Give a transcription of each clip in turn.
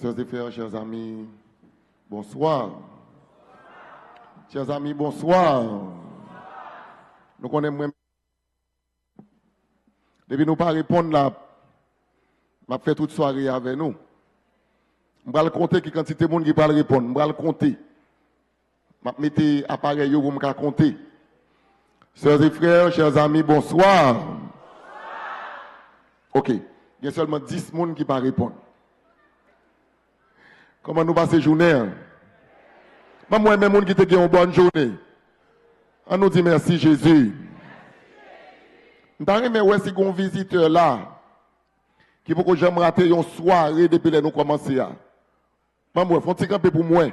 Sœurs et frères, chers amis, bonsoir. Chers amis, bonsoir. Nous connaissons. Depuis nous pas répondre là, m'a fait toute soirée avec nous. Je vais compter qui quantité de monde qui va répondre. Je vais compter. Je vais mettre appareil pour me compter. Sœurs et frères, chers amis, bonsoir. Ok. Il y a seulement 10 personnes qui vont répondre. Comment nous passons la journée? Moi, même monde qui te dit une bonne journée. On nous dit merci Jésus. Nous avons si un visiteur là, qui peut que j'aime rater une soirée depuis que nous commençons. Moi, faut un peu pour moi.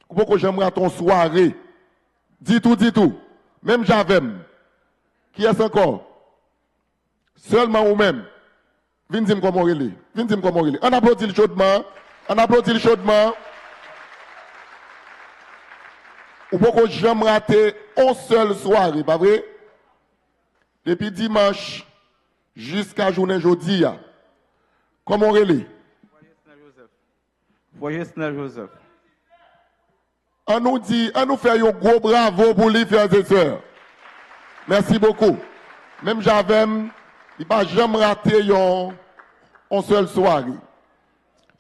Pour que j'aime rater une soirée. Dis tout. Même j'avais. Qui est-ce encore? Seulement vous-même. Viens dire comment on est. Viens dire comment on est. On applaudit le chaudement. On applaudit le chaudement. Ou pour que j'aime rater une seule soirée, pas vrai? Depuis dimanche jusqu'à journée jeudi. Comment on est? Voyez Snell Joseph. On nous dit, on nous fait un gros bravo pour les frères et sœurs. Merci beaucoup. Même j'avais, il n'a pas jamais raté une seule soirée.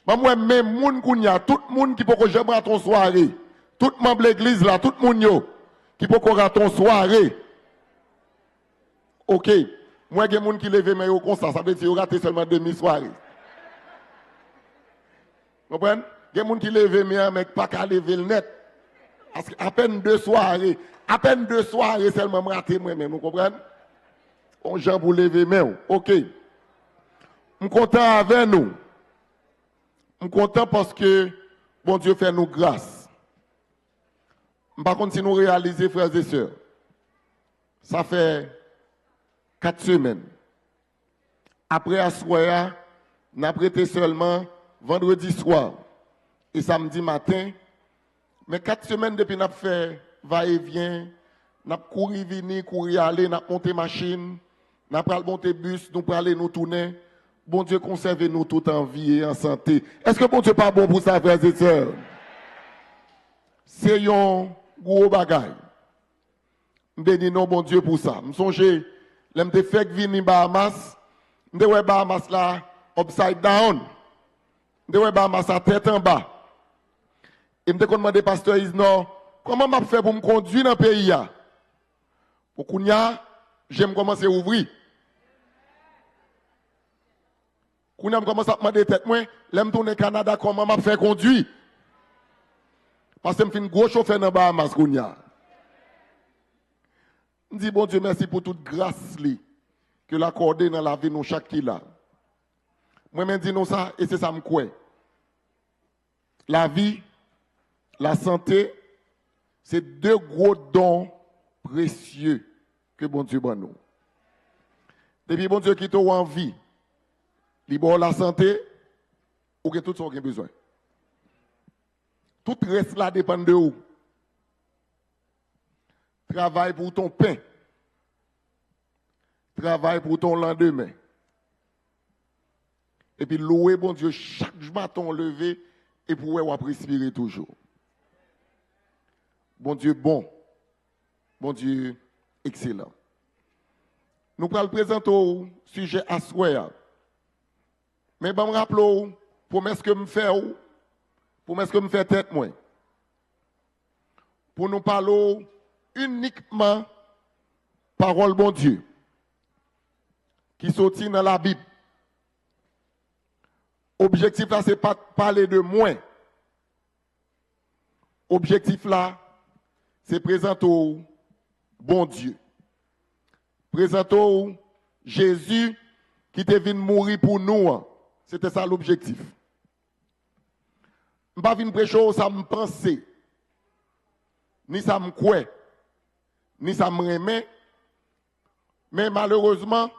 Moi, même tout le monde qui peut jamais rater une soirée, tout le membre de l'église là, tout le monde qui peut rater une soirée. Ok. Moi, il y a des gens qui lèvent mais comme ça veut dire qu'ils ont raté seulement demi-soirée. Vous comprenez? Il y a des gens qui lèvent mais pas qu'à lever le net. Parce qu'à peine 2 soirées, seulement raté moi-même, vous comprenez? On gens pour lever main. Ok. Je suis content avec nous. Je suis content parce que bon Dieu fait nous grâce. Par contre, si nous réalisons, frères et sœurs, ça fait 4 semaines. Après Assoya, nous avons prêté seulement vendredi soir et samedi matin. Mais 4 semaines depuis nous avons fait va-et-vient, nous avons couru venir, courir aller, nous avons monté machine, nous avons monté bus, nous avons aller nous tourner. Bon Dieu conserve nous tout en vie et en santé. Est-ce que bon Dieu n'est pas bon pour ça, frères et sœurs? C'est un gros bagage. Je bénis non bon Dieu pour ça. Je songe, je fait venir Bahamas, je vois Bahamas là, upside down. Je vois Bahamas à tête en bas. Et je me demande pasteur Isno, comment je fais pour me conduire dans le pays? Pour qu'on y a, j'aime commencer à ouvrir. Quand je commence à me demander tête, moi, je me tourne au Canada, comment je fais conduire? Parce que je fais un gros chauffeur dans le Bahamas. Je dis, bon Dieu, merci pour toute grâce que l'accordé dans la vie de chaque qui là. Moi, je dis ça, et c'est ça que je crois. La vie, la santé, c'est 2 gros dons précieux que bon Dieu donne nous. Depuis bon Dieu qui t'a en vie, il bon la santé, ou que tout ce qu'on a besoin. Tout reste là dépend de où. Travaille pour ton pain. Travaille pour ton lendemain. Et puis louer bon Dieu chaque matin levé et pour respirer toujours. Bon Dieu bon. Bon Dieu excellent. Nous allons présenter au sujet Assoya. Mais je me rappelle, promesse que je fais, promesse que je fais tête moi. Pour nous parler uniquement parole bon Dieu qui sortit dans la Bible. Objectif là, c'est pas parler de moi. Objectif là, c'est présenter au bon Dieu. Présenter au Jésus qui est venu mourir pour nous. C'était ça l'objectif. Je ne vais pas venir prêcher ça me penser, ni ça me croit, ni ça me remet. Mais malheureusement,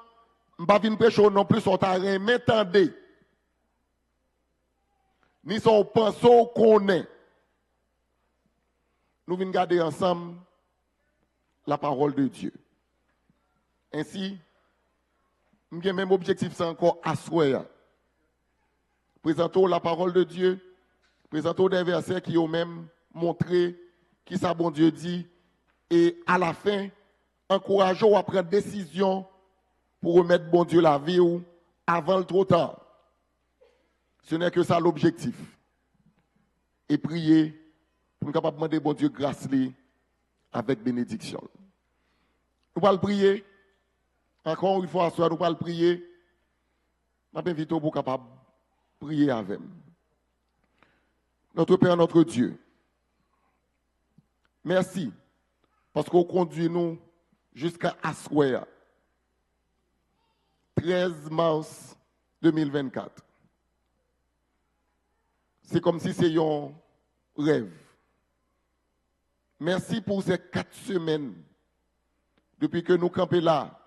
je ne vais pas venir prêcher non plus sur ta remet tendez. Ni son pensons qu'on est. Nous venons garder ensemble la parole de Dieu. Ainsi, j'ai même objectif, c'est encore asseoir. présentons la parole de Dieu, présentons des versets qui ont même montré qui ça bon Dieu dit, et à la fin, encourageons à prendre décision pour remettre bon Dieu la vie ou avant le trop tard. Ce n'est que ça l'objectif. Et prier pour nous capable demander bon Dieu grâce avec bénédiction. Nous allons prier. Encore une fois, nous allons prier. Je m'invite pour capable prier avec nous. Notre Père, notre Dieu, merci parce qu'on conduit nous jusqu'à Aswea, 13 mars 2024. C'est comme si c'était un rêve. Merci pour ces 4 semaines. Depuis que nous campons là,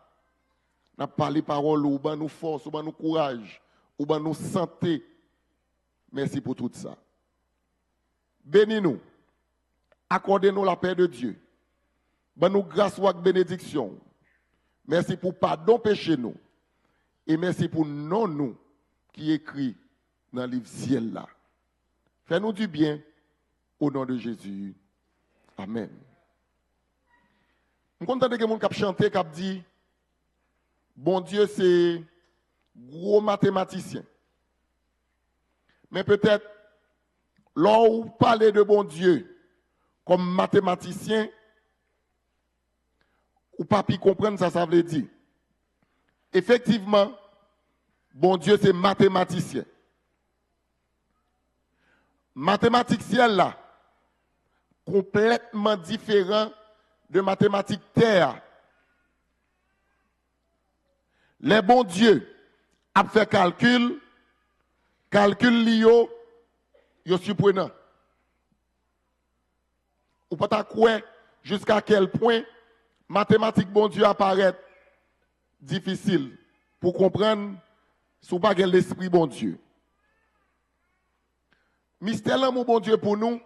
nous avons parlé parole, ou ben nous force, ou ben nous courage, ou ben nous santé. Merci pour tout ça. Bénis-nous. Accordez-nous la paix de Dieu. Ben nous grâce ou bénédiction. Merci pour pardon péché nous. Et merci pour non nous qui écrit dans le livre ciel là. Fais-nous du bien au nom de Jésus. Amen. Je suis content de que mon cap chanté, cap dit, bon Dieu c'est gros mathématicien. Mais peut-être, là où vous parlez de bon Dieu comme mathématicien, ou pas pu comprendre ça veut dire. Effectivement, bon Dieu c'est mathématicien. Mathématicien là, complètement différent de mathématiques terre. Les bons dieux a fait calcul lio, yo surprenant. Ou pas quoi jusqu'à quel point mathématiques bon Dieu apparaît difficile pour comprendre sous pas l'esprit bon Dieu. Mystère l'amour bon Dieu pour nous,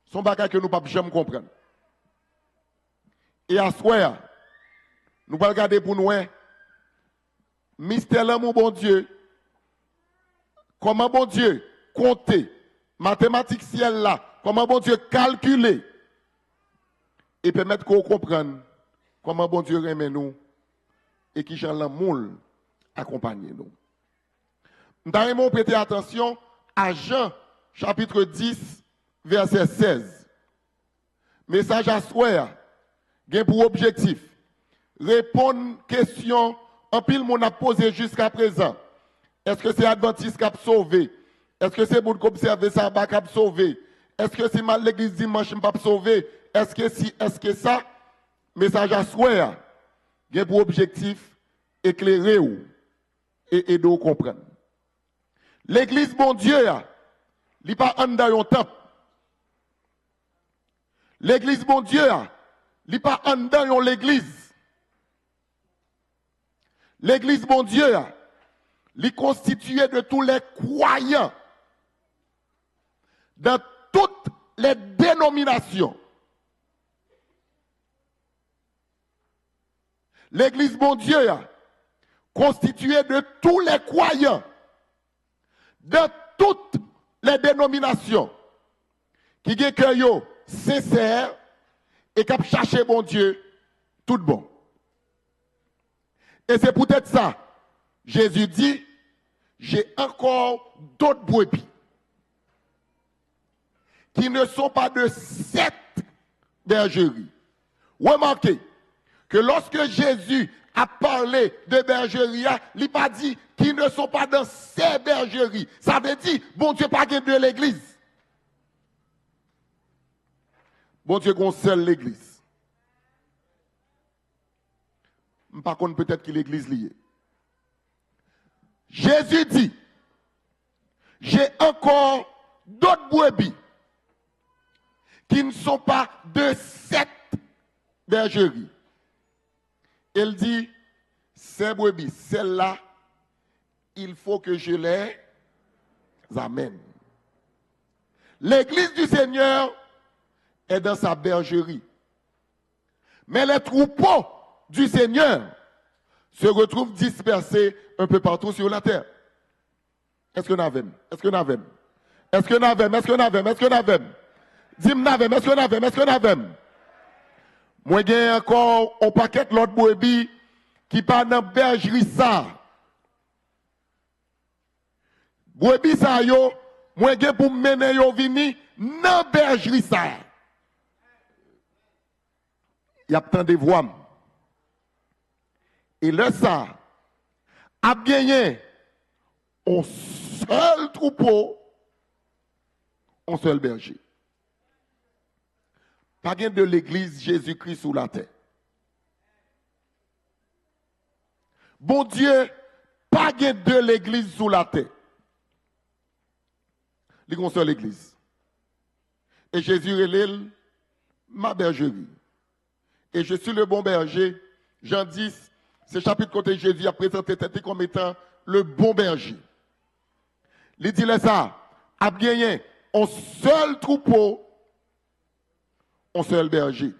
son bagage que nous ne pouvons jamais comprendre. Et à ce soir, nous allons regarder pour nous, mystère l'amour bon Dieu, comment bon Dieu compter, mathématiques ciel là, comment bon Dieu calculer, et permettre qu'on comprenne comment bon Dieu aime nous, et qui Jean l'amour accompagne nous. Nous allons prêter attention à Jean, chapitre 10, verset 16. Message à soir, gain pour objectif. Répondre question en pile mon a posé jusqu'à présent. Est-ce que c'est Adventiste qui a sauvé? Est-ce que c'est pour observer ça qui a sauvé? Est-ce que c'est mal l'église dimanche qui a sauvé? Est-ce que si, est-ce que ça? Message à soir, gain pour objectif éclairer ou et aider à comprendre. L'église bon Dieu, il n'est pas en dans un temple. L'église, bon Dieu, il n'est pas en dans l'église. L'église, bon Dieu, il est constitué de tous les croyants dans toutes les dénominations. L'église, bon Dieu, constituée de tous les croyants dans toutes les dénominations qui ont cœur sincère et qui ont cherché bon Dieu tout bon. Et c'est peut-être ça. Jésus dit, j'ai encore d'autres brebis qui ne sont pas de cette bergerie. Remarquez que lorsque Jésus a parlé de bergerie, il n'a pas dit qu'ils ne sont pas dans ces bergeries. Ça veut dire, bon Dieu, pas de l'église. Bon Dieu, qu'on seule l'église. Par contre, peut-être que l'église liée. Jésus dit, j'ai encore d'autres brebis qui ne sont pas de cette bergerie. Il dit, ces brebis, celles-là, il faut que je les amène. L'église du Seigneur est dans sa bergerie. Mais les troupeaux du Seigneur se retrouvent dispersés un peu partout sur la terre. Est-ce que n'avem? Est-ce que n'avem? Est-ce que n'avem? Est-ce que n'avem? Est-ce que n'avem? Dis-moi n'avem, est-ce que n'avem? Est-ce que n'avem? Moi, j'ai encore un paquet de l'autre brebis qui part dans la bergerie ça. Brebis ça yo, moi j'ai pour mener yo vini dans la bergerie ça. Il y a tant de voix. Et là ça a gagné un seul troupeau, un seul berger. Pas de l'église Jésus-Christ sous la terre. Bon Dieu, pas de l'église sous la terre. Il y a une seule église. Et Jésus est l'île, ma bergerie. Et je suis le bon berger. Jean 10, ce chapitre côté Jésus a présenté tête comme étant le bon berger. Il dit là ça, a gagné un seul troupeau, un seul berger.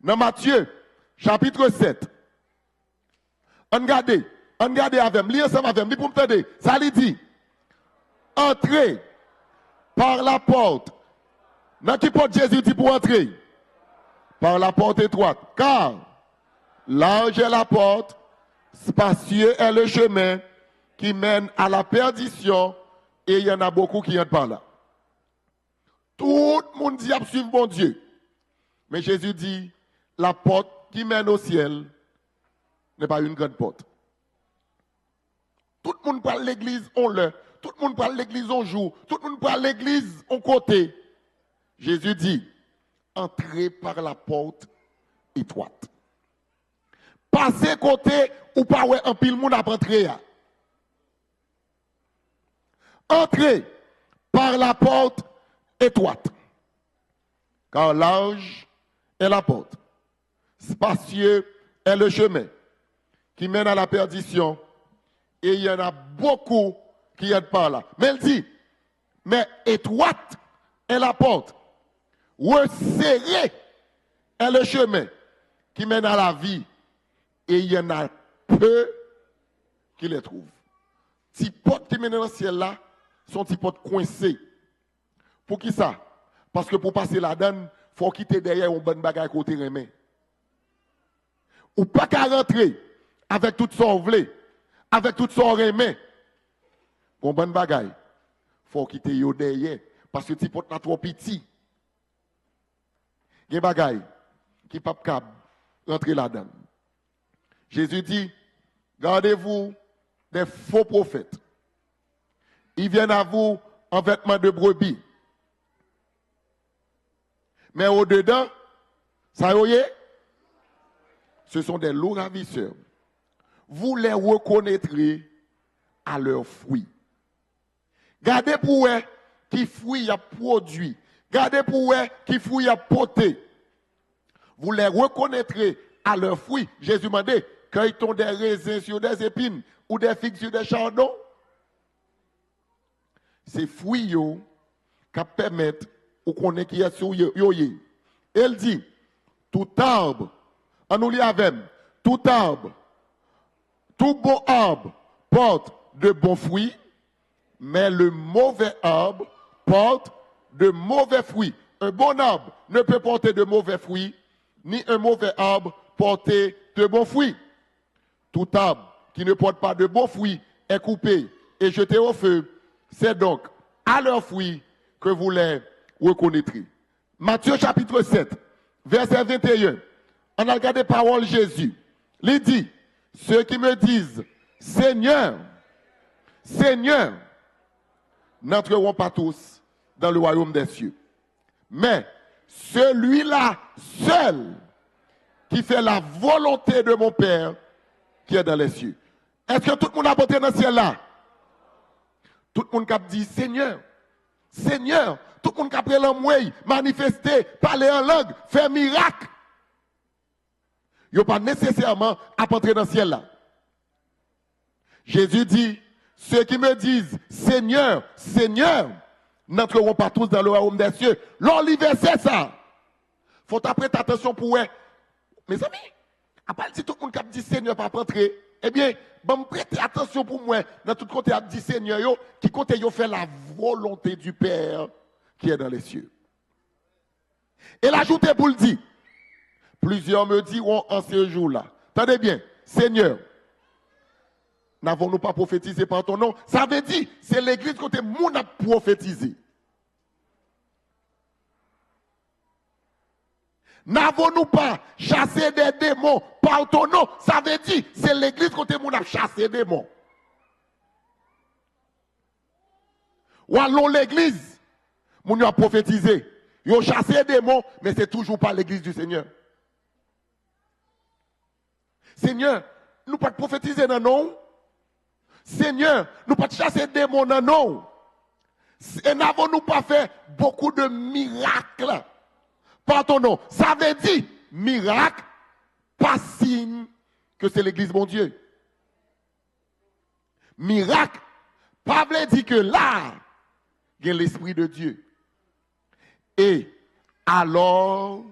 Dans Matthieu, chapitre 7, on regarde avec, lis ensemble avec, lis pour me entendre. Ça lui dit, entrez par la porte. Dans qui porte Jésus dit pour entrer? Par la porte étroite. Car large est la porte, spacieux est le chemin qui mène à la perdition, et il y en a beaucoup qui entrent par là. Tout le monde dit à suivre mon Dieu. Mais Jésus dit, la porte qui mène au ciel n'est pas une grande porte. Tout le monde parle l'église, on le. Tout le monde parle l'église, on joue. Tout le monde parle l'église, on côté. Jésus dit, entrez par la porte étroite. Passez côté ou pas ouais, un pile monde à entrer. Entrez par la porte étroite. Car large est la porte. Spacieux est le chemin qui mène à la perdition. Et il y en a beaucoup qui entrent par là. Mais elle dit, mais étroite est la porte. Resserré est le chemin qui mène à la vie. Et il y en a peu qui les trouvent. Si porte qui mène dans le ciel là, sont des portes coincées. Pour qui ça? Parce que pour passer la donne, il faut quitter derrière un bon bagage côté remet. Ou pas qu'à rentrer avec tout son vlé, avec tout son remet. Pour bon bagage, il faut quitter yo derrière. Parce que ti porte là trop petit. Il y a des bagages qui ne peuvent pas rentrer là-dedans. Jésus dit, gardez-vous des faux prophètes. Ils viennent à vous en vêtements de brebis. Mais au-dedans, ça y est, ce sont des loups ravisseurs. Vous les reconnaîtrez à leurs fruits. Gardez pour eux qui fruits y a produit. Gardez pour eux qui fruits y a porté. Vous les reconnaîtrez à leurs fruits. Jésus m'a dit, cueille-t-on des raisins sur des épines ou des figues sur des chardons? Ces fruits qui permettent ou qu'on est qui est sur yo. Elle dit, tout arbre, on nous lit avec, tout arbre, tout bon arbre porte de bons fruits, mais le mauvais arbre porte de mauvais fruits. Un bon arbre ne peut porter de mauvais fruits, ni un mauvais arbre porter de bons fruits. Tout arbre qui ne porte pas de bons fruits est coupé et jeté au feu. C'est donc à leurs fruits que vous les reconnaîtrez. Matthieu chapitre 7, verset 21. On a regardé parole Jésus. Il dit, ceux qui me disent, Seigneur, Seigneur, n'entreront pas tous dans le royaume des cieux. Mais celui-là seul qui fait la volonté de mon Père qui est dans les cieux. Est-ce que tout le monde a porté dans le ciel là? Tout le monde a dit Seigneur, Seigneur. Tout le monde a pris l'amouille, manifesté, parler en langue, faire miracle. Il n'y a pas nécessairement à entrer dans le ciel là. Jésus dit, ceux qui me disent Seigneur, Seigneur, n'entreront pas tous dans le royaume des cieux. L'olivier, c'est ça. Il faut prêter attention pour eux. Mes amis, à part si tout le monde qui dit Seigneur pas rentrer, Eh bien, bon, prêtez attention pour moi, dans tout côté, dit Seigneur, yo, qui côté yo fait la volonté du Père qui est dans les cieux. Et l'ajouter pour le dire, plusieurs me diront en ce jour-là, attendez bien, Seigneur, n'avons-nous pas prophétisé par ton nom? Ça veut dire, c'est l'église côté moun a prophétisé. N'avons-nous pas chassé des démons par ton nom? Ça veut dire, c'est l'église côté moun a chassé des démons. Ou allons l'église, moun a prophétisé. Ils ont chassé des démons, mais c'est toujours pas l'église du Seigneur. Seigneur, nous pas prophétiser dans non. Seigneur, nous pas chasser des démons dans non. Et n'avons-nous pas fait beaucoup de miracles par ton nom? Ça veut dire, miracle, pas signe que c'est l'église mon Dieu. Miracle, pas veut dire que là, il y a l'Esprit de Dieu. Et alors,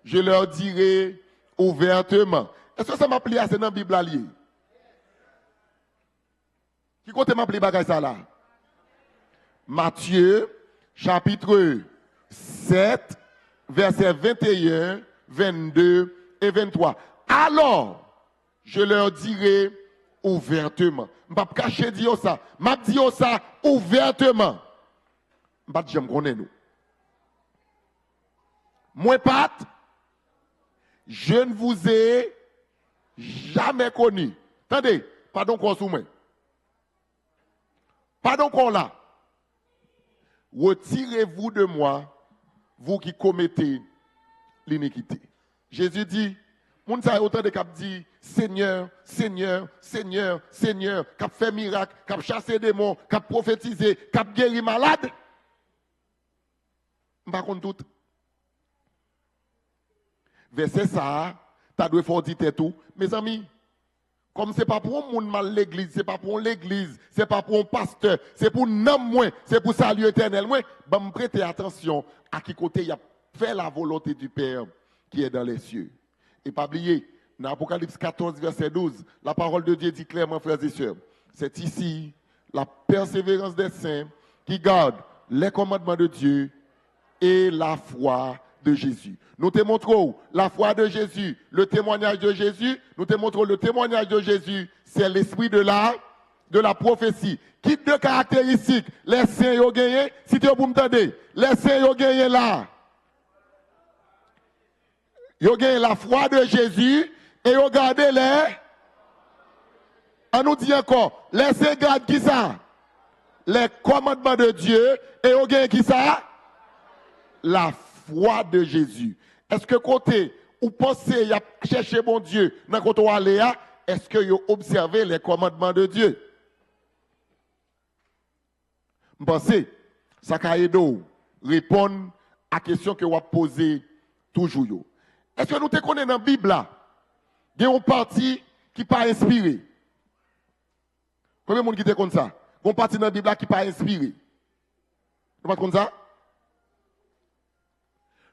je leur dirai ouvertement. Est-ce que ça m'a plié assez dans la Bible alliée? Qui compte m'a plié bagay ça là? Matthieu, chapitre 7, versets 21, 22 et 23. Alors, je leur dirai ouvertement. Je ne vais pas cacher dire ça. Je vais dire ça ouvertement. Je ne vais pas dire que nous. Moi, Pat, je ne vous ai jamais connu. Attendez, pardon qu'on sous moi. Pardon qu'on là. Retirez-vous de moi, vous qui commettez l'iniquité. Jésus dit, moun sa autant de cap dit, Seigneur, Seigneur, Seigneur, Seigneur, cap fait miracle, cap chasser démons, cap prophétiser, cap guérir malade. M'pa konn tout. Verset ça, t'as dû faire dire tout. Mes amis, comme c'est pas pour un monde mal l'église, c'est pas pour l'église, c'est pas pour un pasteur, c'est pour nom moins, c'est pour salut éternel moins, ben me prêter attention à qui côté il a fait la volonté du Père qui est dans les cieux. Et pas oublier, dans Apocalypse 14 verset 12, la parole de Dieu dit clairement, frères et sœurs, c'est ici la persévérance des saints qui gardent les commandements de Dieu et la foi de Jésus. Nous te montrons la foi de Jésus, le témoignage de Jésus. Nous te montrons le témoignage de Jésus, c'est l'esprit de la prophétie. Qui de caractéristiques les saints ont gagné? Si tu veux m'entendre, les saints ont gagné là. Ils ont gagné la foi de Jésus et ils ont gardé les. On nous dit encore, les saints gardent qui ça? Les commandements de Dieu et ils ont gagné qui ça? La foi de Jésus. Est-ce que côté ou pensez à chercher mon Dieu dans côté où aller, est-ce que vous observez les commandements de Dieu? Pensez, ça va aider répondre à la question que vous avez posée toujours. Est-ce que nous te connaissons dans la Bible là? Il y a une partie qui n'est pas inspirée. Combien de monde qui te connaît ça? Il y a une partie dans la Bible là qui n'est pas inspirée. Vous ne connaissez pas ça?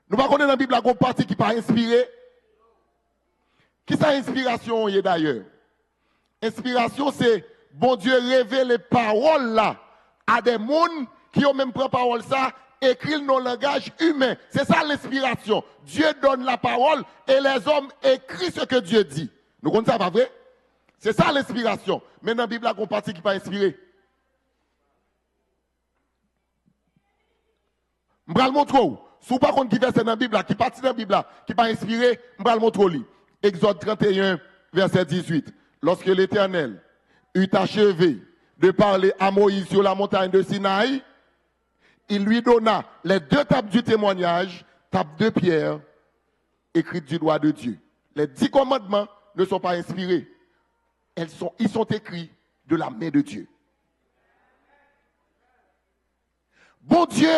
Nous ne connaissons pas dans la Bible une partie qui n'est pas inspirée. Qui ça inspiration est d'ailleurs? Inspiration, c'est bon Dieu révèle les paroles là à des gens qui ont même pris parole ça, écrit dans le langage humain. C'est ça l'inspiration. Dieu donne la parole et les hommes écrivent ce que Dieu dit. Nous connaissons ça, pas vrai? C'est ça l'inspiration. Mais dans la Bible, il y a une partie qui n'est pas inspirée. Je vais le montrer. Si vous ne savez pas qui verset dans la Bible, qui partie dans la Bible, qui n'est pas inspiré, je vais le montrer. Exode 31, verset 18. Lorsque l'Éternel eut achevé de parler à Moïse sur la montagne de Sinaï, il lui donna les 2 tables du témoignage, tables de pierre, écrites du doigt de Dieu. Les 10 commandements ne sont pas inspirés. Ils sont écrits de la main de Dieu. Bon Dieu,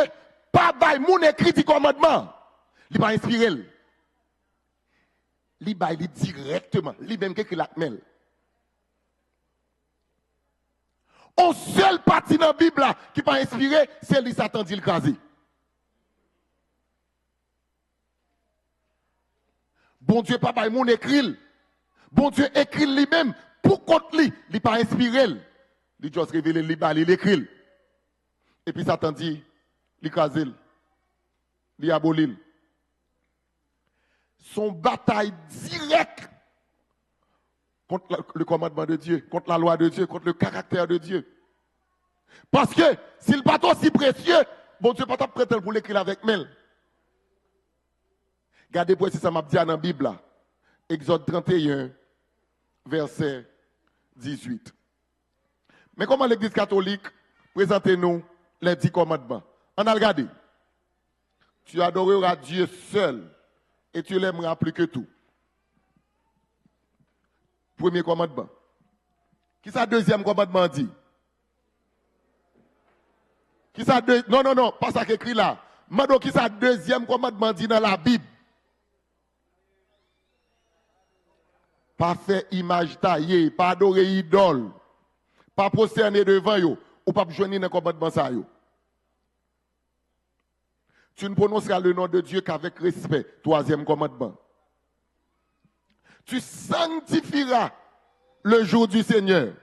pas bail moun écrit 10 commandements. Il va inspirer. Il va directement. Il même écrit la main. Au seul parti dans la Bible qui va inspirer, c'est lui Satan dit le crasé. Bon Dieu, papa, mon écrit. Bon Dieu écrit lui-même pour contre lui, il n'est pas inspiré. Il juste révélé, il écrit. Et puis Satan dit, il écrase, il abolit. Son bataille directe contre le commandement de Dieu, contre la loi de Dieu, contre le caractère de Dieu. Parce que s'il n'est pas aussi précieux, bon Dieu pas prêt pour l'écrire avec Mel. Regardez pour si ça m'a dit dans la Bible là. Exode 31, verset 18. Mais comment l'Église catholique présente-nous les 10 commandements? On a regardé. Tu adoreras Dieu seul et tu l'aimeras plus que tout. Premier commandement. Qui ça deuxième commandement dit? Qui ça non, pas ça qui écrit là. Mando qui ça deuxième commandement dit dans la Bible? Pas faire image taillée, pas adorer idole, pas prosterner devant yo, ou pas joindre dans commandement ça yo. Tu ne prononceras le nom de Dieu qu'avec respect. Troisième commandement. Tu sanctifieras le jour du Seigneur.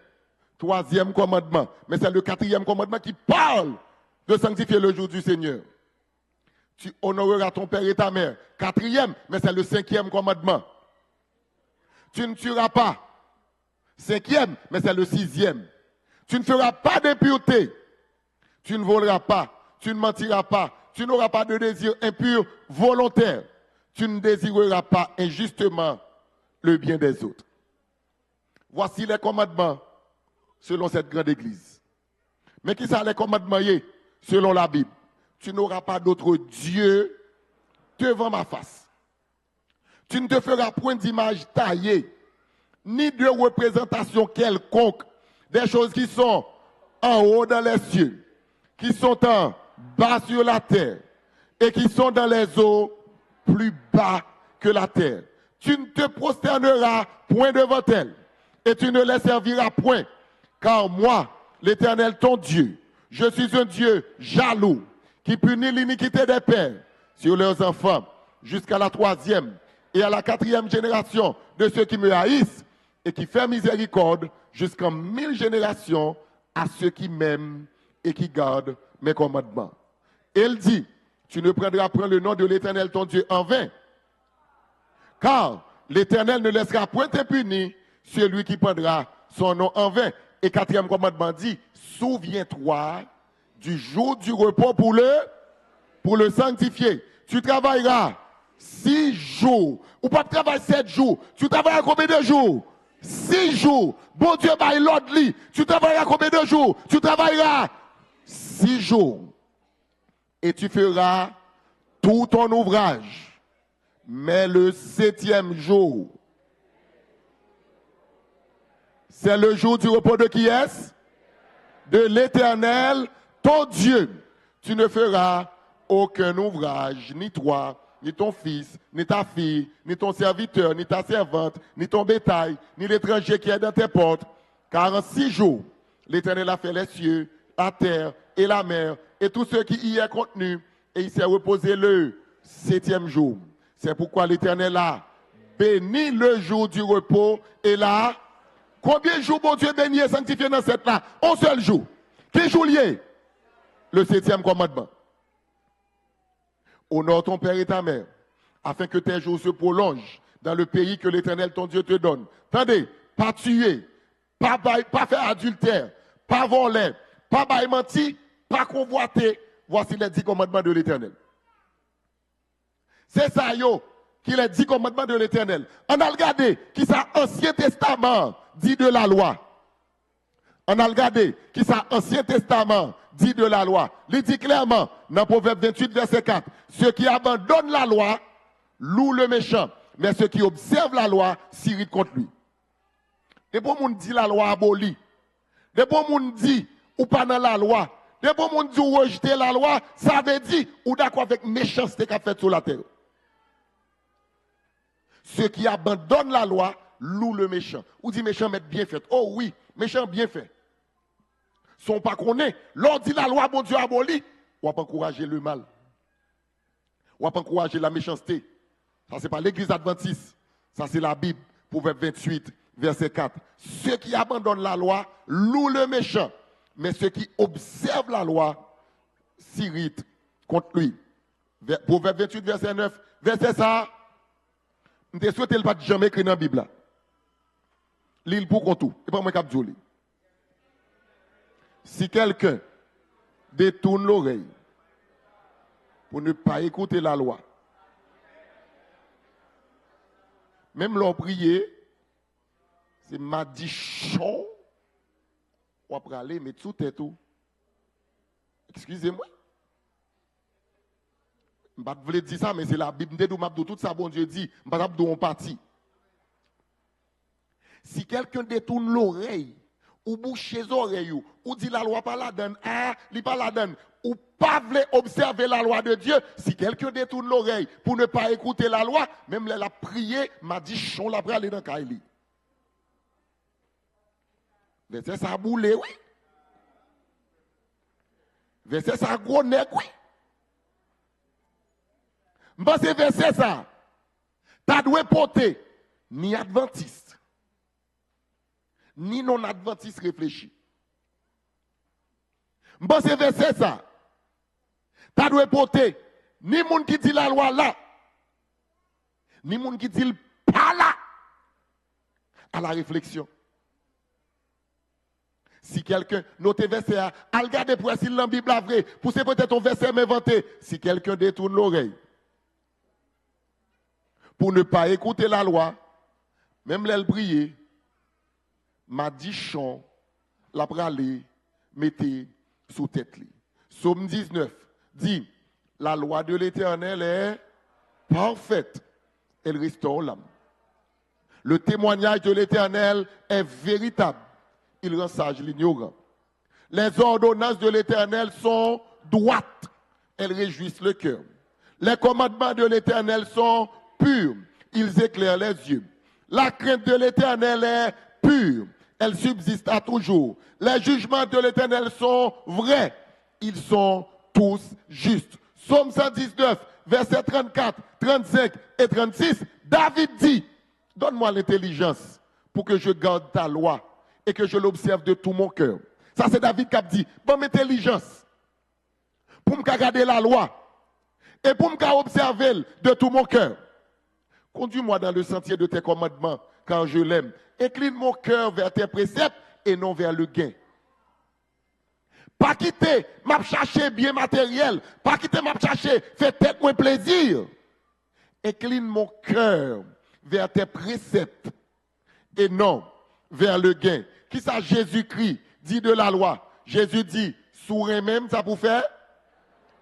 Troisième commandement. Mais c'est le quatrième commandement qui parle de sanctifier le jour du Seigneur. Tu honoreras ton père et ta mère. Quatrième, mais c'est le cinquième commandement. Tu ne tueras pas. Cinquième, mais c'est le sixième. Tu ne feras pas d'impureté. Tu ne voleras pas. Tu ne mentiras pas. Tu n'auras pas de désir impur volontaire. Tu ne désireras pas injustement le bien des autres. Voici les commandements selon cette grande église. Mais qui sont les commandements selon la Bible? Tu n'auras pas d'autre Dieu devant ma face. Tu ne te feras point d'image taillée, ni de représentation quelconque des choses qui sont en haut dans les cieux, qui sont en bas sur la terre et qui sont dans les eaux plus bas que la terre. Tu ne te prosterneras point devant elles et tu ne les serviras point, car moi, l'Éternel ton Dieu, je suis un Dieu jaloux qui punit l'iniquité des pères sur leurs enfants jusqu'à la 3e et à la 4e génération de ceux qui me haïssent et qui fait miséricorde jusqu'en 1000 générations à ceux qui m'aiment et qui gardent mes commandements. Elle dit, tu ne prendras point le nom de l'Éternel ton Dieu en vain, car l'Éternel ne laissera point impuni celui qui prendra son nom en vain. Et 4e commandement dit, souviens-toi du jour du repos pour le sanctifier. Tu travailleras 6 jours, ou pas travailler 7 jours. Tu travailles combien de jours? 6 jours. Bon Dieu, bah, l'autre lit. Tu travailleras combien de jours? Tu travailleras 6 jours. Et tu feras tout ton ouvrage. Mais le 7e jour, c'est le jour du repos de qui est-ce? De l'Éternel, ton Dieu. Tu ne feras aucun ouvrage, ni toi, ni ton fils, ni ta fille, ni ton serviteur, ni ta servante, ni ton bétail, ni l'étranger qui est dans tes portes. Car en 6 jours, l'Éternel a fait les cieux, la terre et la mer, et tout ce qui y est contenu, et il s'est reposé le 7e jour. C'est pourquoi l'Éternel a béni le jour du repos, et là, combien de jours, bon Dieu, béni et sanctifié dans cette là? Un seul jour. Quel jour lié? Le 7e commandement. Honore ton père et ta mère, afin que tes jours se prolongent dans le pays que l'Éternel ton Dieu te donne. Attendez, pas tuer, pas faire adultère, pas voler, pas mentir, pas convoiter. Voici les 10 commandements de l'Éternel. C'est ça, yo, qui les 10 commandements de l'Éternel. On a regardé qui ça Ancien Testament dit de la loi. On a regardé qui ça Ancien Testament dit de la loi. Il dit clairement dans Proverbe 28, verset 4, ceux qui abandonnent la loi louent le méchant, mais ceux qui observent la loi s'irritent contre lui. Des bon monde dit la loi abolie. Des bon monde dit ou pas dans la loi. Des bon monde dit ou rejeter la loi, ça veut dire ou d'accord avec méchanceté qu'a fait sur la terre. Ceux qui abandonnent la loi louent le méchant. Ou dit méchant mais bien fait. Oh oui, méchant bien fait. Sont pas connus. L'on dit la loi, bon Dieu abolie, on va pas encourager le mal. On va pas encourager la méchanceté. Ça, c'est pas l'église adventiste. Ça, c'est la Bible, Proverbe 28, verset 4. Ceux qui abandonnent la loi louent le méchant, mais ceux qui observent la loi s'irritent contre lui. Proverbe 28, verset 9. Verset ça, je souhaite le pas jamais écrit dans la Bible. L'île pour qu'on tout. Et pas moi qui ai. Si quelqu'un détourne l'oreille pour ne pas écouter la loi, même l'on prier, c'est madichon, on va aller mettre sous tête tout. Excusez-moi. Je ne voulais pas dire ça, mais c'est la Bible. Je ne tout ça, bon Dieu dit, je ne vais pas dire parti. Si quelqu'un détourne l'oreille, ou bouche les oreilles, ou dit la loi pas la donne, il pas la donne, ou pas veut observer la loi de Dieu, si quelqu'un détourne l'oreille pour ne pas écouter la loi, même la prière m'a dit chon la aller dans Kaili. Verset ça boulé, oui. Verset ça gros nèg, oui. M'pense verset ça, t'as dû porter ni adventiste, ni non-adventiste réfléchi. M'pense verset ça, t'as dû porter ni moun qui dit la loi là, ni moun qui dit pas là, à la réflexion. Si quelqu'un, notez verset, à regarder pour si la Bible est vrai, pour c'est peut-être un verset m'inventé, si quelqu'un détourne l'oreille, pour ne pas écouter la loi, même l'aile prier, m'a dit chon, la pralé, mettez sous tête li. Psaume 19 dit, la loi de l'Éternel est parfaite, elle restaure l'âme. Le témoignage de l'Éternel est véritable, il rend sage l'ignorant. Les ordonnances de l'Éternel sont droites, elles réjouissent le cœur. Les commandements de l'Éternel sont purs, ils éclairent les yeux. La crainte de l'Éternel est pure, elle subsiste à toujours. Les jugements de l'Éternel sont vrais, ils sont tous justes. Psaume 119, versets 34, 35 et 36, David dit, donne-moi l'intelligence pour que je garde ta loi et que je l'observe de tout mon cœur. Ça c'est David qui a dit, bonne intelligence pour me garder la loi et pour me observer de tout mon cœur. Conduis-moi dans le sentier de tes commandements, car je l'aime. Incline mon cœur vers tes préceptes et non vers le gain. Pas quitter, m'a chercher bien matériel. Pas quitter, m'a chercher, fais tête moins plaisir. Incline mon cœur vers tes préceptes et non vers le gain. Qui ça Jésus-Christ dit de la loi? Jésus dit, sourire même, ça pour faire?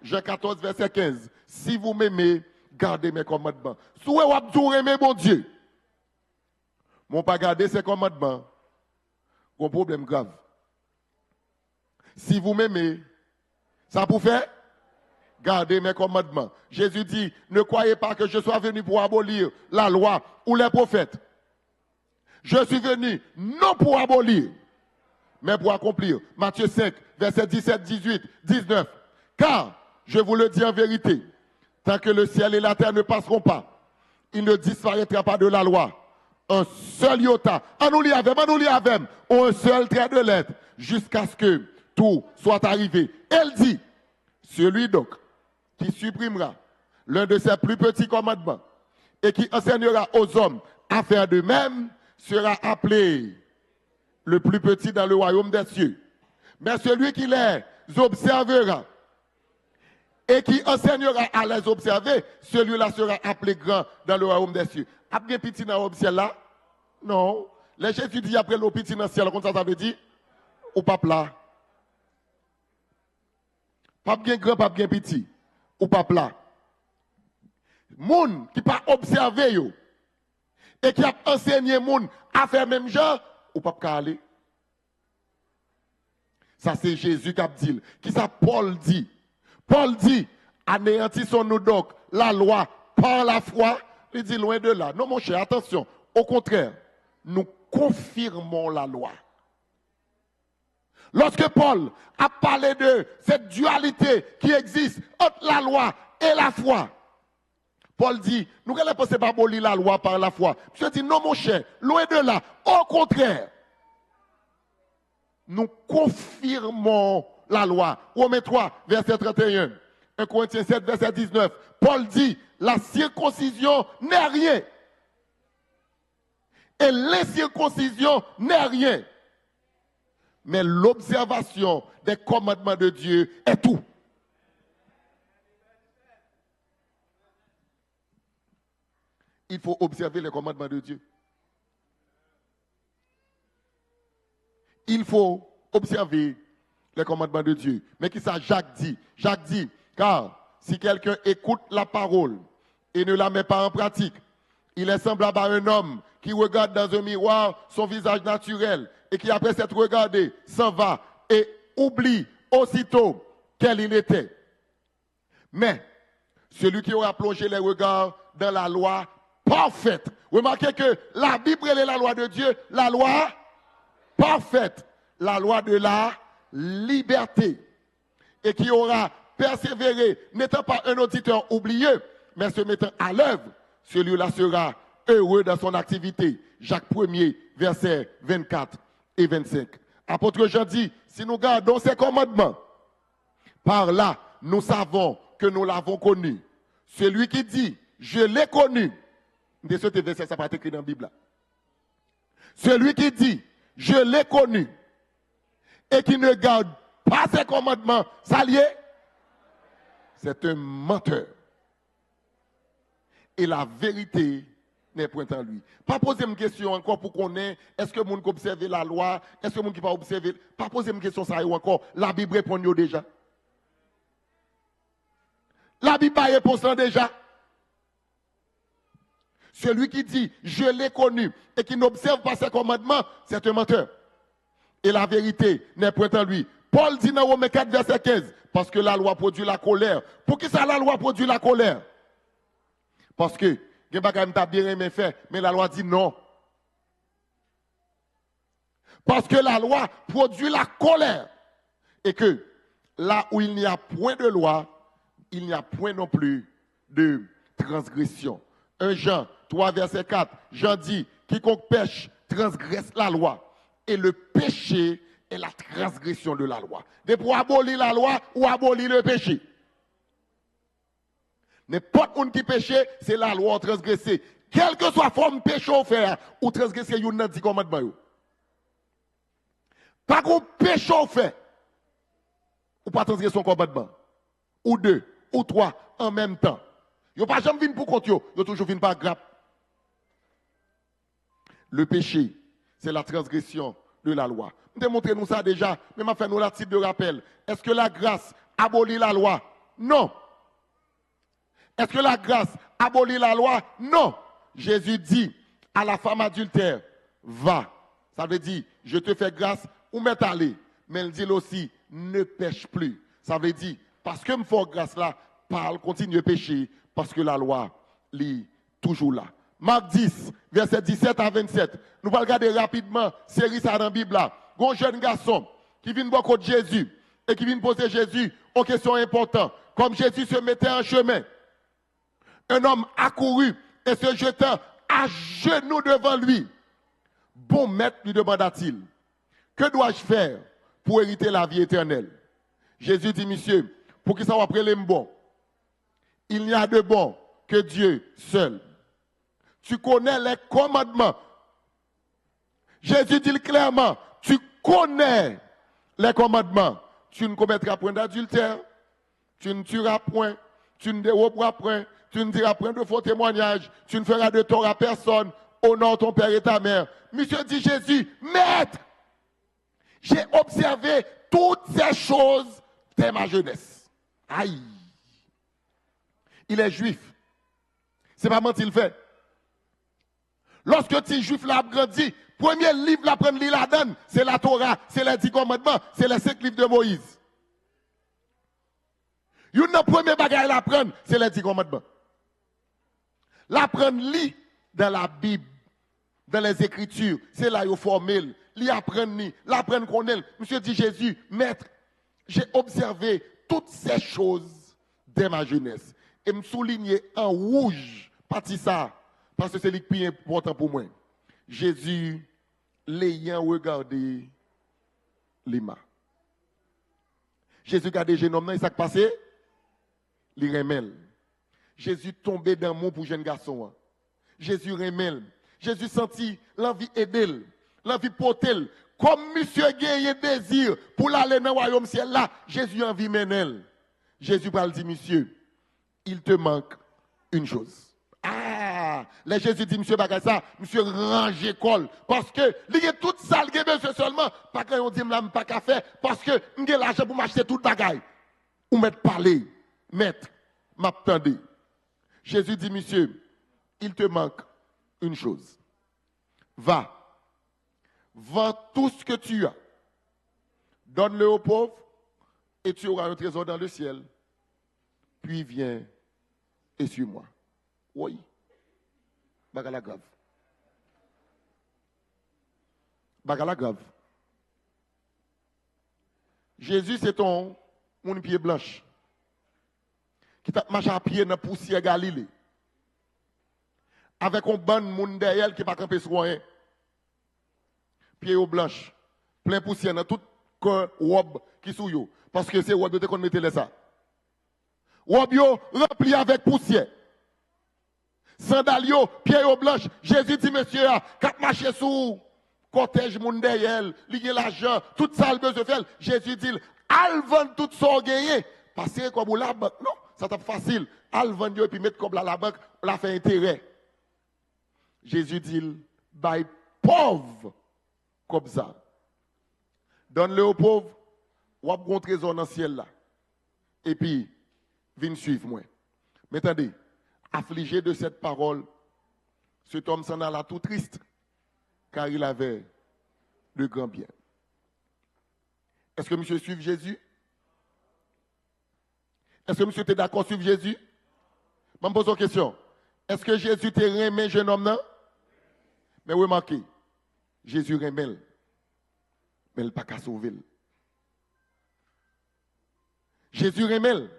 Jean 14, verset 15. Si vous m'aimez, gardez mes commandements. Souhait ou abdou aimer mon Dieu. Mon pas garder ses commandements. Un problème grave. Si vous m'aimez, ça pour faire? Gardez mes commandements. Jésus dit, ne croyez pas que je sois venu pour abolir la loi ou les prophètes. Je suis venu non pour abolir, mais pour accomplir. Matthieu 5, versets 17, 18, 19. Car, je vous le dis en vérité, tant que le ciel et la terre ne passeront pas, il ne disparaîtra pas de la loi. Un seul iota, un seul trait de lettre, jusqu'à ce que tout soit arrivé. Elle dit, celui donc qui supprimera l'un de ses plus petits commandements et qui enseignera aux hommes à faire de même, sera appelé le plus petit dans le royaume des cieux. Mais celui qui les observera et qui enseignera à les observer, celui-là sera appelé grand dans le royaume des cieux. Après petit dans le ciel là? Non. Les Jésus dit après le petit dans le ciel, comme ça veut dire? Ou pas plat? Pas bien grand, pas bien petit. Ou pas plat? Moun qui pas observé yo et qui a enseigné moun à faire même genre, ou pas aller. Ça c'est Jésus qui a dit. Qui ça Paul dit? Paul dit, anéantissons-nous donc la loi par la foi. Il dit loin de là. Non mon cher, attention. Au contraire, nous confirmons la loi. Lorsque Paul a parlé de cette dualité qui existe entre la loi et la foi, Paul dit, nous ne pensons pas abolir la loi par la foi. Monsieur dit, non mon cher, loin de là. Au contraire, nous confirmons la loi. Romains 3, verset 31. 1 Corinthiens 7, verset 19. Paul dit, la circoncision n'est rien. Et l'incirconcision n'est rien. Mais l'observation des commandements de Dieu est tout. Il faut observer les commandements de Dieu. Il faut observer les commandements de Dieu. Mais qui ça, Jacques dit? Jacques dit, car si quelqu'un écoute la parole et ne la met pas en pratique, il est semblable à un homme qui regarde dans un miroir son visage naturel et qui, après s'être regardé, s'en va et oublie aussitôt quel il était. Mais celui qui aura plongé les regards dans la loi parfaite. Remarquez que la Bible est la loi de Dieu, la loi parfaite, la loi de la liberté. Et qui aura persévéré, n'étant pas un auditeur oublié, mais se mettant à l'œuvre, celui-là sera heureux dans son activité. Jacques 1er, versets 24 et 25. Apôtre Jean dit, si nous gardons ces commandements, par là, nous savons que nous l'avons connu. Celui qui dit, je l'ai connu, de ce verset, ça va être écrit dans la Bible. Celui qui dit, je l'ai connu, et qui ne garde pas ses commandements, ça y est, c'est un menteur. Et la vérité n'est point en lui. Pas poser une question encore pour qu'on ait, est-ce que le monde qui observe la loi, est-ce que le monde qui va observer, pas poser une question ça encore, la Bible répond déjà. La Bible répond ça déjà. Celui qui dit, je l'ai connu, et qui n'observe pas ses commandements, c'est un menteur. Et la vérité n'est point en lui. Paul dit dans Romains 4, verset 15, parce que la loi produit la colère. Pour qui ça la loi produit la colère? Parce que, il n'y a pas bien aimé faire, mais la loi dit non. Parce que la loi produit la colère. Et que là où il n'y a point de loi, il n'y a point non plus de transgression. 1 Jean 3, verset 4, Jean dit, quiconque pêche transgresse la loi. Et le péché est la transgression de la loi. De pour abolir la loi ou abolir le péché. N'importe qui péché, c'est la loi transgressée. Quelle que soit la forme péché ou faire, ou transgresser, il y a 10 commandements. Pas qu'on péché ou fait, ou pas transgresser son commandement. Ou 2, ou 3, en même temps. Yo pas jamais vinn pour compte yo toujours vinn par grappe. Le péché, c'est la transgression de la loi. Je montré nous ça déjà, mais m'a fait nous la titre de rappel. Est-ce que la grâce abolit la loi? Non. Est-ce que la grâce abolit la loi? Non. Jésus dit à la femme adultère, va. Ça veut dire, je te fais grâce ou m'est allé. Mais il dit aussi, ne pêche plus. Ça veut dire, parce que me faut grâce là, parle, continue de pécher, parce que la loi lit toujours là. Marc 10, verset 17 à 27. Nous allons regarder rapidement, série ça dans la Bible là. Un jeune garçon qui vient voir contre Jésus et qui vient poser Jésus aux questions importantes. Comme Jésus se mettait en chemin, un homme accourut et se jetant à genoux devant lui. Bon maître, lui demanda-t-il, que dois-je faire pour hériter la vie éternelle? Jésus dit, monsieur, pour qu'il soit après les bon, il n'y a de bon que Dieu seul. Tu connais les commandements. Jésus dit clairement, tu connais les commandements. Tu ne commettras point d'adultère, tu ne tueras point, tu ne déroberas point, tu ne diras point de faux témoignages, tu ne feras de tort à personne, honore ton père et ta mère. Monsieur dit Jésus, maître, j'ai observé toutes ces choses dès ma jeunesse. Aïe. Il est juif. C'est pas mentir, il fait. Lorsque tu es juif, là, grandi, premier livre, là, prendre la donne, c'est la Torah, c'est les 10 commandements, c'est les 5 livres de Moïse. Une premier bagage à prendre, c'est les 10 commandements. La prendre lit dans la Bible, dans les Écritures, c'est là où formel. Li apprendre ni, l'apprendre connaître. Monsieur dit Jésus, maître, j'ai observé toutes ces choses dès ma jeunesse. et me souligner en rouge, parti ça, parce que c'est le plus important pour moi. Jésus, l'ayant regardé, Lima. Jésus regardé jeune homme, il s'est passé, il remel. Jésus tombé dans mon pour jeune garçon. Jésus remel. Jésus sentit l'envie aider, l'envie porter. Comme monsieur gagne désir pour aller dans le royaume ciel là, Jésus envie mener. Jésus va dire, monsieur, il te manque une chose. Ah, là Jésus dit, monsieur bagay ça, monsieur range école. Parce que, il y a toute ça, il y a besoin seulement, pas quand on dit, je pas qu'à faire, parce que, j'ai l'argent pour m'acheter tout bagay. Ou mettre parler, maître, m'attendez. Jésus dit, monsieur, il te manque une chose. Va, vends tout ce que tu as, donne-le aux pauvres, et tu auras un trésor dans le ciel. Puis viens et suis-moi. Oui. Bagala grave. Bagala grave. Jésus, c'est ton pied blanche. Qui t'a marché à pied dans la poussière Galilée. Avec un bon monde derrière qui n'a pas campé sur rien. Pied blanche. Plein poussière dans toute robe qui sous yo. Parce que c'est robe de qu'on mettait ça. Robe yo rempli avec poussière. Sandalio, pied blanche. Jésus dit, monsieur, quand marcher sous cortège monde derrière, lié l'argent, tout ça, le besoin de faire. Jésus dit, al vendre tout son gagné. Passer comme la banque. Non, ça tape facile. Al vendre et puis mettre comme la banque, on la fait intérêt. Jésus dit, by pauvre, comme ça. Donne-le aux pauvres, ou à un trésor dans le ciel là. Et puis, viens suivre moi. Mais attendez, affligé de cette parole, cet homme s'en alla tout triste, car il avait de grands biens. Est-ce que monsieur suit Jésus? Est-ce que monsieur est d'accord de suivre Jésus? Je me pose une question. Est-ce que Jésus te remet, jeune homme, non? Mais remarquez, Jésus remet, mais il n'a pas qu'à sauver. Jésus remet,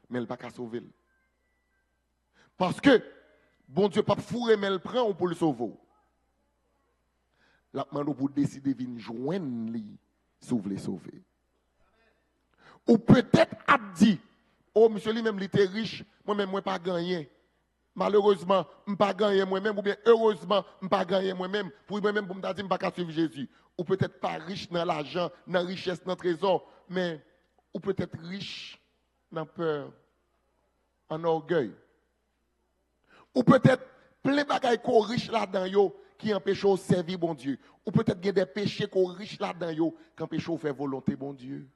mais il n'a pas qu'à sauver. Parce que, bon Dieu, pas fourrer, mais il prend pour le sauver. Là, maintenant, pour décider de venir joindre lui, si vous voulez sauver. Ou peut-être, a dit, oh, monsieur, lui-même, il était riche, moi-même, je n'ai pas gagné. Malheureusement, je n'ai pas gagné moi-même, ou bien heureusement, je n'ai pas gagné moi-même, pour moi-même, pour me dire, je ne peux pas suivre Jésus. Ou peut-être pas riche dans l'argent, dans la richesse, dans le trésor, mais, ou peut-être riche dans la peur, en orgueil. Ou peut-être plein de bagailles qu'on riche là-dedans, qui empêchent de servir bon Dieu. Ou peut-être qu'il y a des péchés qu'on riche là-dedans, qui empêchent de faire volonté bon Dieu.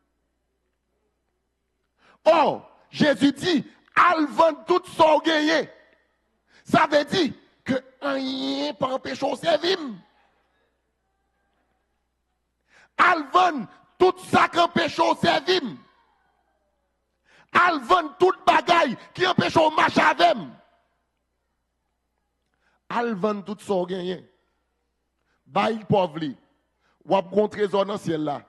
Or, Jésus dit, al vendre tout son gagné. Ça veut dire que rien pas empêcher de servir. Al vendre tout ça qui empêche de servir. Al vendre toute bagaille qui empêche de marcher avec. Al vendre tout son gagné. Bail pauvre li. Ou ap gon trésor dans ciel là.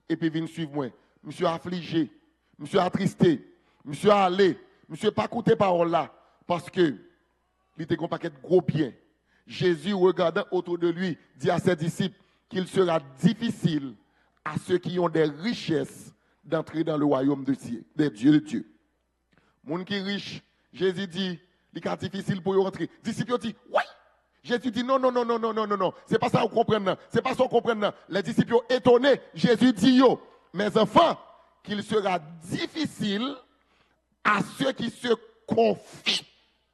Et puis vinn suivre moi. Monsieur affligé, monsieur attristé, monsieur allé, monsieur pas écouté parole là parce que il était un paquet de gros biens. Jésus regardant autour de lui dit à ses disciples qu'il sera difficile à ceux qui ont des richesses d'entrer dans le royaume de Dieu. Moun qui riche, Jésus dit, il est difficile pour y rentrer. Disciples dit, oui. Jésus dit, non. C'est pas ça qu'on comprend. C'est pas ça qu'on comprend. Les disciples étonnés, Jésus dit, yo, mes enfants, qu'il sera difficile à ceux qui se confient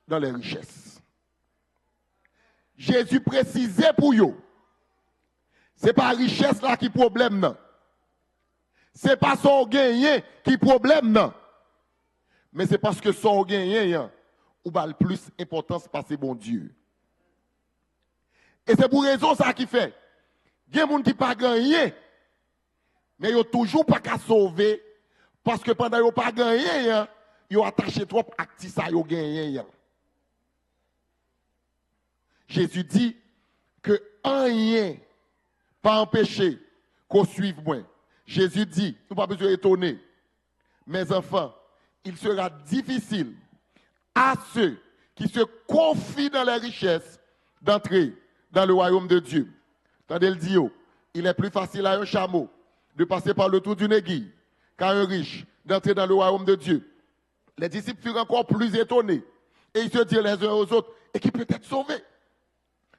dans les richesses. Jésus précisait pour eux. C'est pas la richesse là qui problème non. C'est pas son gagné qui problème non. Mais c'est parce que son gagné ou le plus importance passer bon Dieu. Et c'est pour raison ça qui fait. Il y a des gens qui pas gagné mais ils toujours pas qu'à sauver parce que pendant qu'ils pas gagné ils ont attaché trop à ça ils ont gagné. Jésus dit que rien pas empêcher qu'on suive moi. Jésus dit, nous pas besoin d'étonner. Mes enfants, il sera difficile à ceux qui se confient dans les richesses d'entrer dans le royaume de Dieu. Tandis le dit, il est plus facile à un chameau de passer par le trou d'une aiguille qu'à un riche d'entrer dans le royaume de Dieu. Les disciples furent encore plus étonnés et ils se dirent les uns aux autres, et qui peut être sauvé?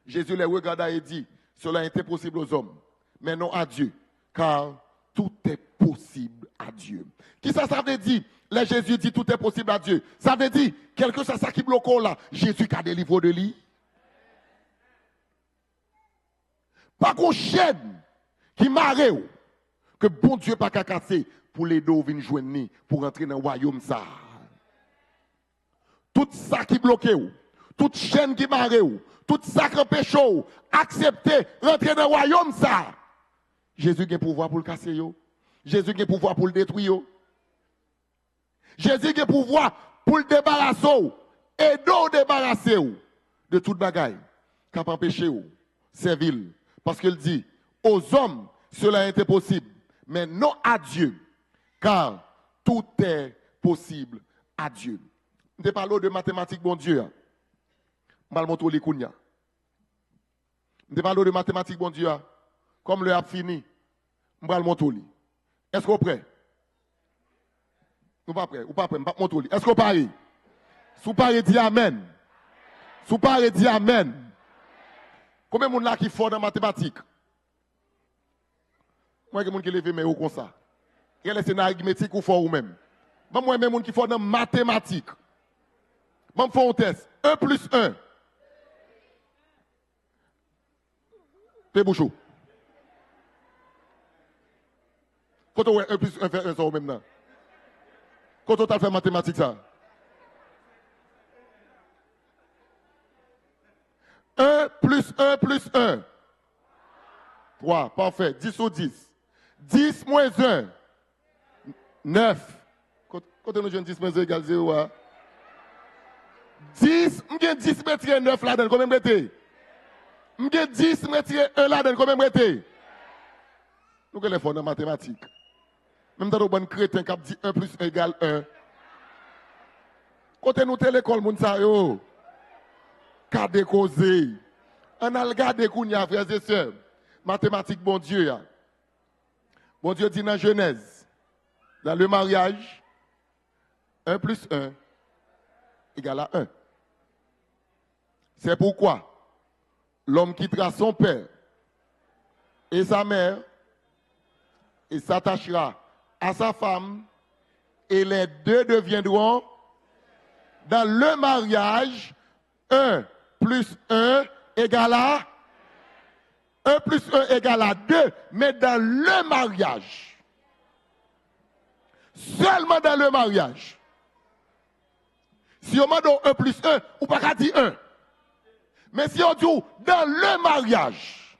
Jésus les regarda et dit, cela était possible aux hommes, mais non à Dieu, car tout est possible à Dieu. Qui ça veut dire? Là, Jésus dit tout est possible à Dieu. Ça veut dire, quelque chose ça qui bloque là, Jésus qui a délivré de lui. Pas qu'on chaîne qui marre, que bon Dieu pas qu'à casser pour les deux venir joindre pour entrer dans le royaume ça. Tout ça qui bloque, toute chaîne qui marre, tout ça qui empêche, accepter, rentrer dans le royaume ça. Jésus a le pouvoir pour le casser. Jésus a le pouvoir pour le détruire. Jésus a le pouvoir pour le débarrasser. Et de débarrasser de toute bagaille qui a empêché servir. Parce qu'il dit, aux hommes, cela était possible, mais non à Dieu, car tout est possible à Dieu. Je parle de mathématiques, bon Dieu. Je parle de l'économie. Je parle de mathématiques, bon Dieu. Comme le a fini, je parle de Est-ce que vous êtes prêts? Ou pas prêts? Ou pas prêts? Est-ce que vous parlez? Si vous parlez, dis Amen. Si vous parlez, dis Amen. Combien de gens là qui font dans la mathématique? Moi, il y a des gens qui lèvent mes comme ça. Il y a des gens arithmétique ou fort ou même. Moi, il y a des gens qui font dans la mathématique. Moi, je fais un test. 1 plus 1. C'est bouchou. Quand on 1 plus 1 fait 1, ça au même temps. Quand on fait mathématique, ça. 1 plus 1 plus 1. 3, parfait. 10 sur 10. 10 moins 1. 9. Quand on a 10 moins 1 égale 0, 10, je vais 10 mettre 9 là-dedans, combien de mettez? Je vais 10 mettre 1 là-dedans, combien de mettez? Nous avons les fonds de mathématiques. Même dans le bon crétin qui dit 1 plus 1 égale 1. Quand nous sommes l'école, nous sommes qu'à décauser. On a regardé, frères et sœurs. Mathématiques, bon Dieu. Bon Dieu dit dans Genèse, dans le mariage, 1 plus 1 égale à 1. C'est pourquoi l'homme quittera son père et sa mère et s'attachera à sa femme et les deux deviendront dans le mariage 1 plus 1 égale à 1 plus 1 égale à 2, mais dans le mariage, seulement dans le mariage. Si on m'a donné 1 plus 1, ou pas qu'à dire 1. Mais si on dit dans le mariage,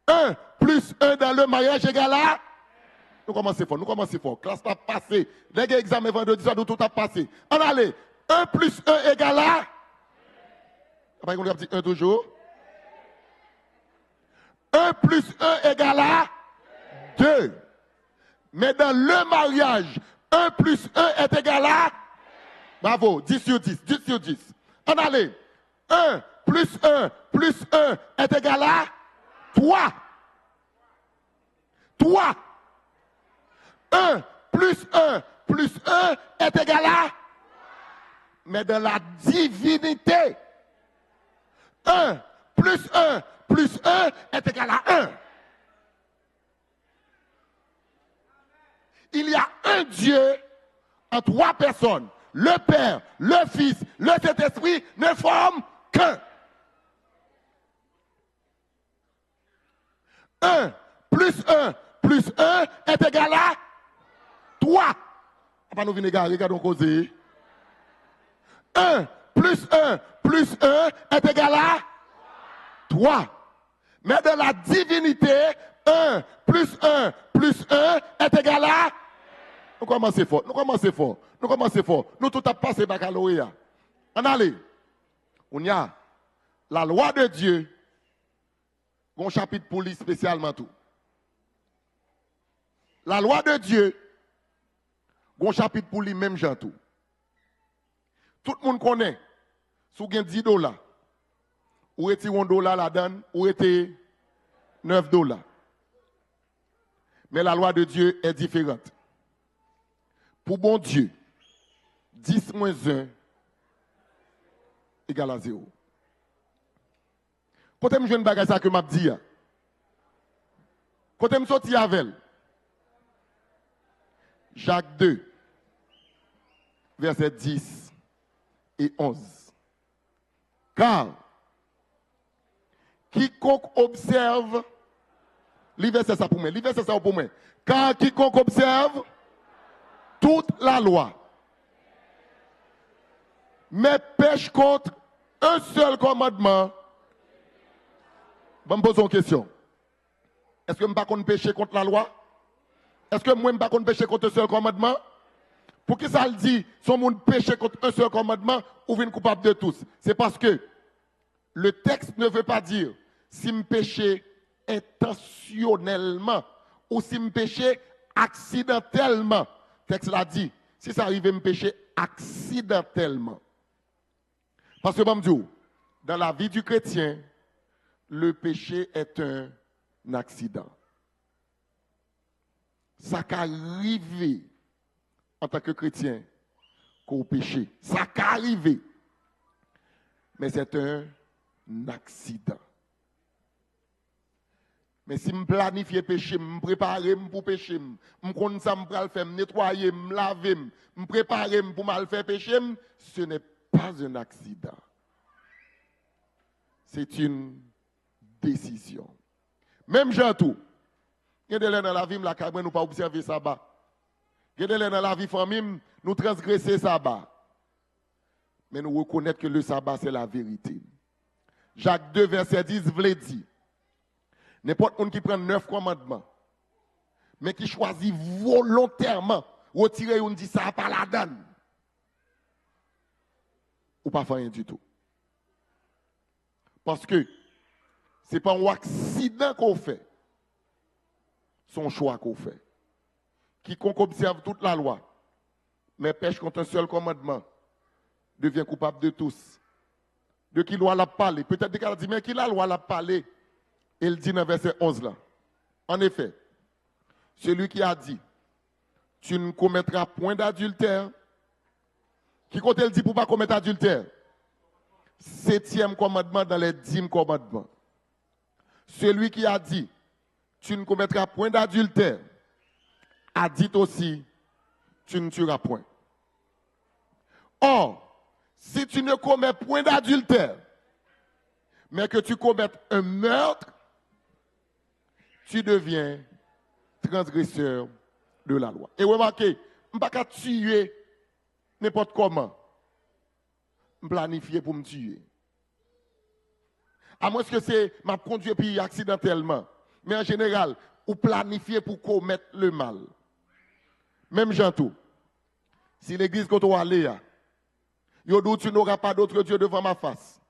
1 plus 1 dans le mariage égale à... Nous commençons fort, Classe a passé. Les examens vendredi soir, tout a passé. On allait. 1 plus 1 égale à... Après, on a dit 1 toujours. 1 plus 1 égale à 2. Mais dans le mariage, 1 plus 1 est égal à... Bravo, 10 sur 10, 10 sur 10. On allait. 1 plus 1 est égal à 3. 3. 1 plus 1 est égal à... Mais dans la divinité, 1 plus 1 est égal à 1. Il y a un Dieu en 3 personnes. Le Père, le Fils, le Saint-Esprit ne forment qu'un. 1 plus 1 est égal à 3. On va nous venir regardons causer. 1 plus 1 est égal à 3. Mais dans la divinité, 1 plus 1 est égal à... Nous commençons fort. Nous tout a passé baccalauréat. On allait. On y a la loi de Dieu. Un chapitre pour lui spécialement tout. La loi de Dieu Gon chapitre pour lui même Jean tout. Tout le monde connaît. Si vous avez 10 $, ou était $1 la donne, ou était $9. Mais la loi de Dieu est différente. Pour bon Dieu, 10 moins 1 égale à 0. Quand je ne bagage ça que m'a dit, quand je sorti avec Jacques 2, versets 10 et 11. Car quiconque observe, verset ça pour moi, verset ça pour moi. Car quiconque observe toute la loi, mais pêche contre un seul commandement. Je me pose une question. Est-ce que je ne peux pas pécher contre la loi? Est-ce que moi, je ne peux pas pécher contre un seul commandement? Pour qui ça le dit, si on péché contre un seul commandement, ou vient coupable de tous? C'est parce que le texte ne veut pas dire si je péché intentionnellement ou si je péché accidentellement. Le texte l'a dit, si ça arrive, me pécher accidentellement. Parce que, dans la vie du chrétien, le péché est un accident. Ça qu'arrive en tant que chrétien qu'au péché. Ça qu'arrive. Mais c'est un accident. Mais si je planifie péché, je me prépare pour pécher, je connais ça, je vais faire, nettoyer, me laver, me préparer pour mal faire péché, ce n'est pas un accident. C'est une décision. Même Jean tout. Il y a des gens dans la vie, nous ne pas observer ça. Il y a des gens dans la vie, famille, nous transgresser ça. Mais nous reconnaissons que le sabbat, c'est la vérité. Jacques 2, verset 10, voulait dire, n'importe qui qui prend 9 commandements, mais qui choisit volontairement, retirer une dit ça par la donne, ou pas faire rien du tout. Parce que ce n'est pas un accident qu'on fait, son choix qu'on fait. Quiconque observe toute la loi, mais pêche contre un seul commandement, devient coupable de tous. De qui loi l'a parlé? Peut-être qu'il a dit, mais qui la loi l'a parlé? Il dit dans verset 11 là. En effet, celui qui a dit, tu ne commettras point d'adultère. Qui compte il dit pour ne pas commettre adultère? 7e commandement dans les 10 commandements. Celui qui a dit, tu ne commettras point d'adultère, a dit aussi, tu ne tueras point. Or, si tu ne commets point d'adultère, mais que tu commettes un meurtre, tu deviens transgresseur de la loi. Et remarquez, je ne peux pas tuer n'importe comment. Je planifier pour me tuer. À moins que c'est m'a conduit puis accidentellement. Mais en général, ou planifier pour commettre le mal. Même Jean tout. Si l'église quand on aller, tu n'auras pas d'autre Dieu devant ma face.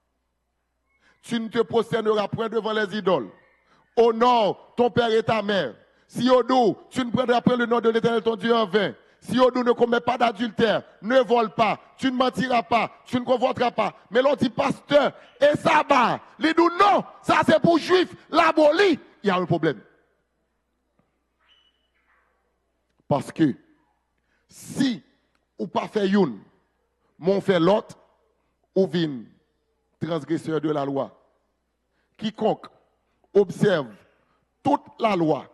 Tu ne te prosterneras point devant les idoles. Honore ton père et ta mère. Si Yodou, tu ne prendras pas le nom de l'Éternel ton Dieu en vain. Si Yodou ne commet pas d'adultère, ne vole pas, tu ne mentiras pas, tu ne convoiteras pas. Mais l'on dit pasteur et sabbat. Les dit non, ça c'est pour juifs, l'aboli. Il y a un problème. Parce que si ou pas fait une, mon fait l'autre, ou vin transgresseur de la loi. Quiconque observe toute la loi,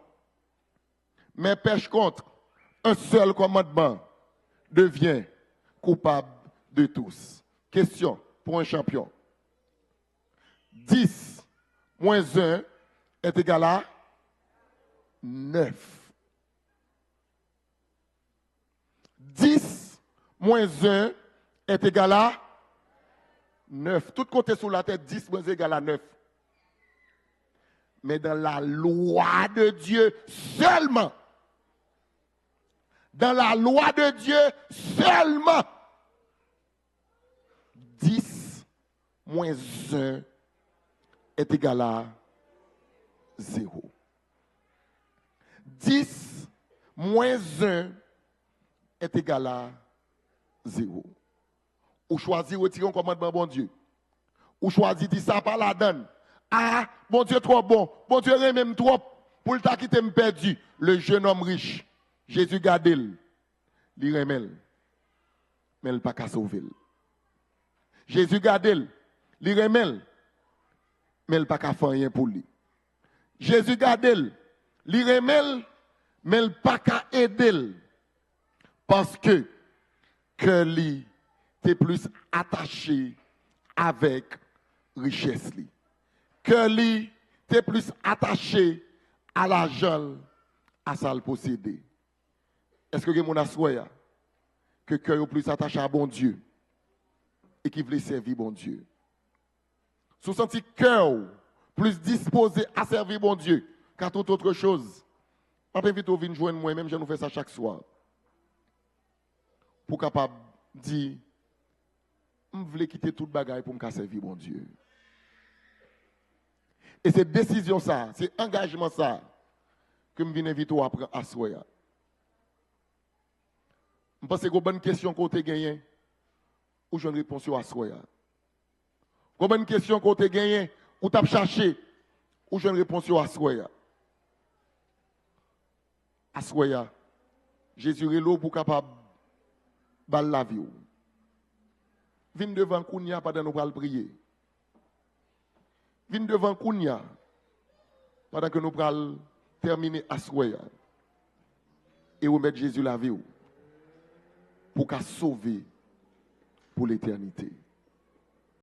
mais pêche contre un seul commandement, devient coupable de tous. Question pour un champion. 10 moins 1 est égal à 9. 10 moins 1 est égal à 9. Tout côté sur la tête, 10 moins 1 est égal à 9. Mais dans la loi de Dieu seulement. Dans la loi de Dieu seulement. 10 moins 1 est égal à 0. 10 moins 1 est égal à 0. Ou choisir retirer un commandement, bon Dieu. Ou choisir dire ça par la donne. Ah, bon Dieu trop bon. Bon Dieu même trop. Pour le temps qui t'aime perdu. Le jeune homme riche. Jésus gardel. Il remel. Mais il n'a pas qu'à sauver. Jésus gardel. Il remel. Mais il n'a pas qu'à faire rien pour lui. Jésus gardel. Il remel. Mais il n'a pas qu'à aider. Parce que lui est plus attaché avec richesse. Que lui est plus attaché à l'argent, à ça le posséder. Est-ce que mon assoya que cœur est plus attaché à bon Dieu et qui veut servir bon Dieu? Sous senti cœur plus disposé à servir bon Dieu qu'à toute autre chose. On peut vite venir joindre moi-même, je nous fais ça chaque soir. Pour capable dire, je veux quitter toute bagaille pour me servir bon Dieu. Et c'est décision ça, c'est engagement ça que je viens inviter à prendre à soi. Je pense que c'est une bonne question qu'on a gagné ou je ne réponds pas à soi. Une bonne question qu'on a gagné ou tu as cherché ou je ne réponds pas à soi. À soi, Jésus est là pour capable de la vie. Viens devant Kounia pendant que nous allons prier. Viens devant Kounia pendant que nous allons terminer à Soya et remettre Jésus la vie pour qu'à sauver pour l'éternité.